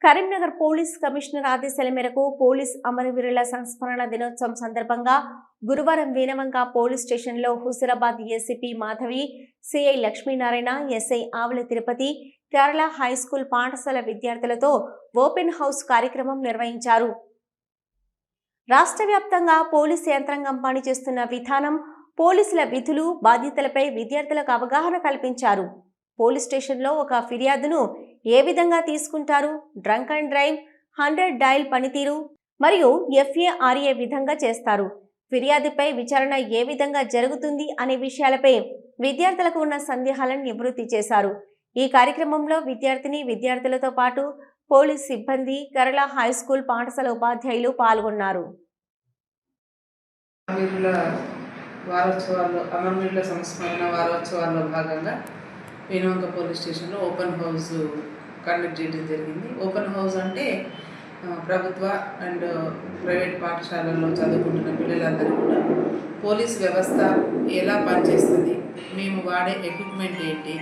Karimnagar police commissioner ఆదేశాల మేరకు police అమరవీరుల సంస్మరణ దినోత్సవం సందర్భంగా గురువారం వీనవంక పోలీస్ స్టేషన్లో Huzurabad ACP Madhavi, CI Lakshminarayana, SI ఆవుల తిరుపతి, కేరళ హైస్కూల్ పాఠశాల విద్యార్థులతో ఓపెన్ హౌస్ కార్యక్రమం నిర్వహించారు. రాష్ట్ర వ్యాప్తంగా పోలీస్ యంత్రాంగం పనిచేస్తున్న విధానం, పోలీసుల విధులు, బాధ్యతలపై విద్యార్థులకు అవగాహన కల్పించారు. పోలీస్ స్టేషన్లో ఒక ఫిర్యాదును ఏ విధంగా తీసుకుంటారు, డ్రంక్ అండ్ డ్రైవ్, 100 డయల్ పనితీరు మరియు FARA విధంగా చేస్తారు, ఫిర్యాదుపై విచారణ ఏ విధంగా జరుగుతుంది అనే విషయాలపై విద్యార్థులకు ఉన్న సందేహాలను నివృత్తి చేశారు. ఈ కార్యక్రమంలో విద్యార్థులతో పాటు పోలీస్ సిబ్బంది, కేరళ హైస్కూల్ పాఠశాల ఉపాధ్యాయులు పాల్గొన్నారు. అమరవీరుల సంస్మరణ వారోత్సవాల్లో భాగంగా వీనవంక పోలీస్ స్టేషన్లో ఓపెన్ హౌస్ కండక్ట్ చేయడం జరిగింది. ఓపెన్ హౌస్ అంటే ప్రభుత్వ అండ్ ప్రైవేట్ పాఠశాలల్లో చదువుకుంటున్న పిల్లలందరూ కూడా పోలీస్ వ్యవస్థ ఎలా పనిచేస్తుంది, మేము వాడే ఎక్విప్మెంట్ ఏంటి,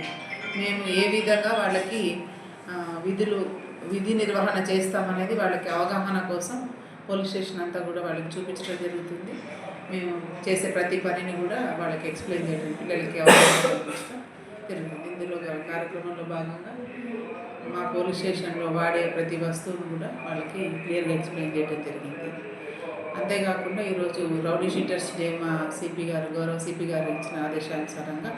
మేము ఏ విధంగా వాళ్ళకి విధి నిర్వహణ చేస్తామనేది వాళ్ళకి అవగాహన కోసం పోలీస్ స్టేషన్ అంతా కూడా వాళ్ళకి చూపించడం జరుగుతుంది. మేము చేసే ప్రతి పనిని కూడా వాళ్ళకి ఎక్స్ప్లెయిన్ చేయడం, పిల్లలకి అవగాహన కల్పించడం జరుగుతుంది. ఇందులో కార్యక్రమంలో భాగంగా మా పోలీస్ స్టేషన్లో వాడే ప్రతి వస్తువును కూడా వాళ్ళకి క్లియర్గా ఎక్స్ప్లెయిన్ చేయడం జరిగింది. అంతేకాకుండా ఈరోజు రౌడీ షీటర్స్ డే మా గౌరవ సిపి గారు ఇచ్చిన ఆదేశానుసారంగా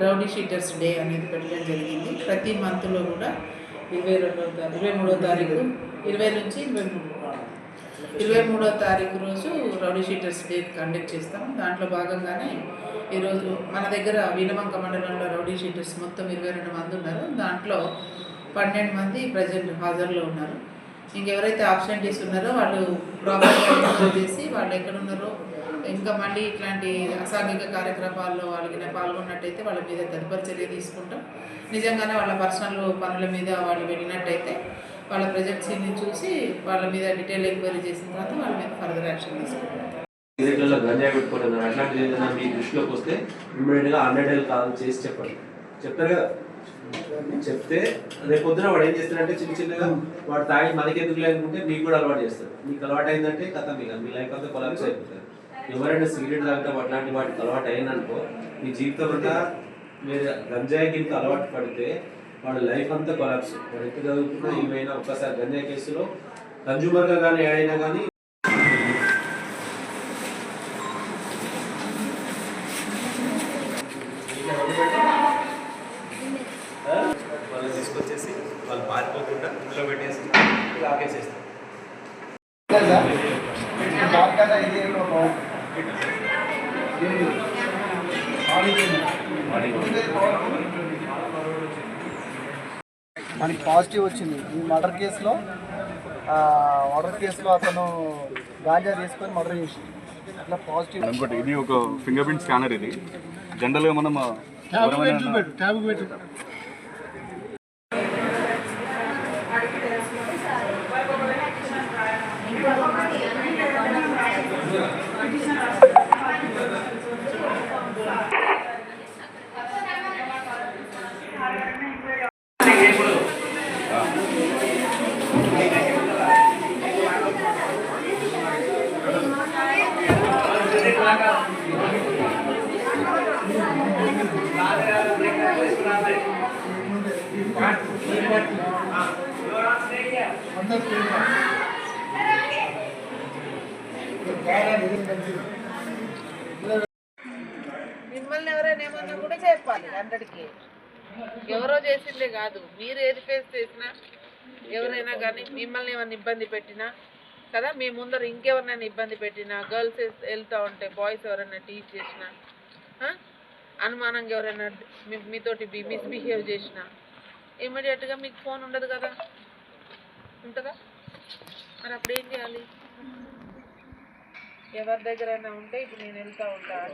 రౌడీ షీటర్స్ డే అనేది పెట్టడం జరిగింది. ప్రతి మంత్లో కూడా 23వ తారీఖు 20 నుంచి 23వ తారీఖు రోజు రౌడీ షీటర్స్ డే కండక్ట్ చేస్తాం. దాంట్లో భాగంగానే ఈరోజు మన దగ్గర వీనవంక మండలంలో రౌడీ షీటర్స్ మొత్తం 22 మంది ఉన్నారు. దాంట్లో 12 మంది ప్రజెంట్ హాజరులో ఉన్నారు. ఇంకెవరైతే ఆబ్సెంటీస్ ఉన్నారో వాళ్ళు ప్రాపర్గా ఇన్ఫార్మ్ చేసి వాళ్ళు ఎక్కడున్నారో, ఇంకా మళ్ళీ ఇట్లాంటి అసాంఘిక కార్యక్రమాల్లో వాళ్ళకి పాల్గొన్నట్టయితే వాళ్ళ మీద తదుపరి చర్య తీసుకుంటాం. నిజంగానే వాళ్ళ పర్సనల్ పనుల మీద వాళ్ళు వెళ్ళినట్టయితే వాళ్ళ ప్రెజెన్సీని చూసి వాళ్ళ మీద డీటెయిల్ ఎంక్వైరీ చేసిన తర్వాత వాళ్ళ మీద ఫర్దర్ యాక్షన్ తీసుకుంటాం. గంజాయి పెట్టుకుంటున్నారు, అట్లాంటిది ఏదైనా మీ దృష్టిలోకి వస్తే ఇమ్మీడియట్గా 100 డైల్ కాల్ చేసి చెప్పండి. చెప్తారు కదా, చెప్తే రేపు పొద్దున వాడు ఏం చేస్తాడంటే చిన్నగా వాడు తాగి మనకి ఎందుకు లేకుంటే మీకు కూడా అలవాటు చేస్తాడు. మీకు అలవాటు అయిందంటే కథ మీ లైఫ్ అంతా కొలాప్స్ అయిపోతుంది. ఎవరైనా సిగరెట్ తాగటం అట్లాంటి వాటికి అలవాటు అయిందనుకో మీ జీవితం అంతా మీరు గంజాయి కింద అలవాటు పడితే వాడు లైఫ్ అంతా కొలాప్స్. వాడు ఎంత చదువుకున్నా ఏమైనా ఒక్కసారి గంజాయి కేసులో కన్జ్యూమర్గా కానీ ఏడైనా కానీ వాళ్ళు తీసుకొచ్చేసి వాళ్ళు పారిపోకుండా ఇంట్లో పెట్టేసి లాకేసేస్తారు. మనకి పాజిటివ్ వచ్చింది ఈ మర్డర్ కేసులో. అతను గాంజా తీసుకొని మర్డర్ చేసింది. అట్లా పాజిటివ్. ఇంకోటి ఇది ఒక ఫింగర్ ప్రింట్ స్కానర్. ఇది జనరల్గా మనం మిమ్మల్ని ఎవరైనా ఏమన్నా కూడా చెప్పాలి. 100కి ఎవరో చేసిందే కాదు, మీరు ఏది ఫేస్ చేసినా ఎవరైనా కానీ మిమ్మల్ని ఏమైనా ఇబ్బంది పెట్టినా కదా, మీ ముందర ఇంకెవరినైనా ఇబ్బంది పెట్టినా, గర్ల్స్ వెళ్తూ ఉంటే బాయ్స్ ఎవరైనా టీచ్ చేసినా, అనుమానంగా ఎవరైనా మీతోటి మిస్బిహేవ్ చేసినా ఇమీడియట్గా మీకు ఫోన్ ఉండదు కదా, ఉంటుందా? మరి అప్పుడు ఏం చేయాలి? ఎవరి దగ్గరైనా ఉంటే ఇప్పుడు నేను వెళ్తూ ఉంటాను.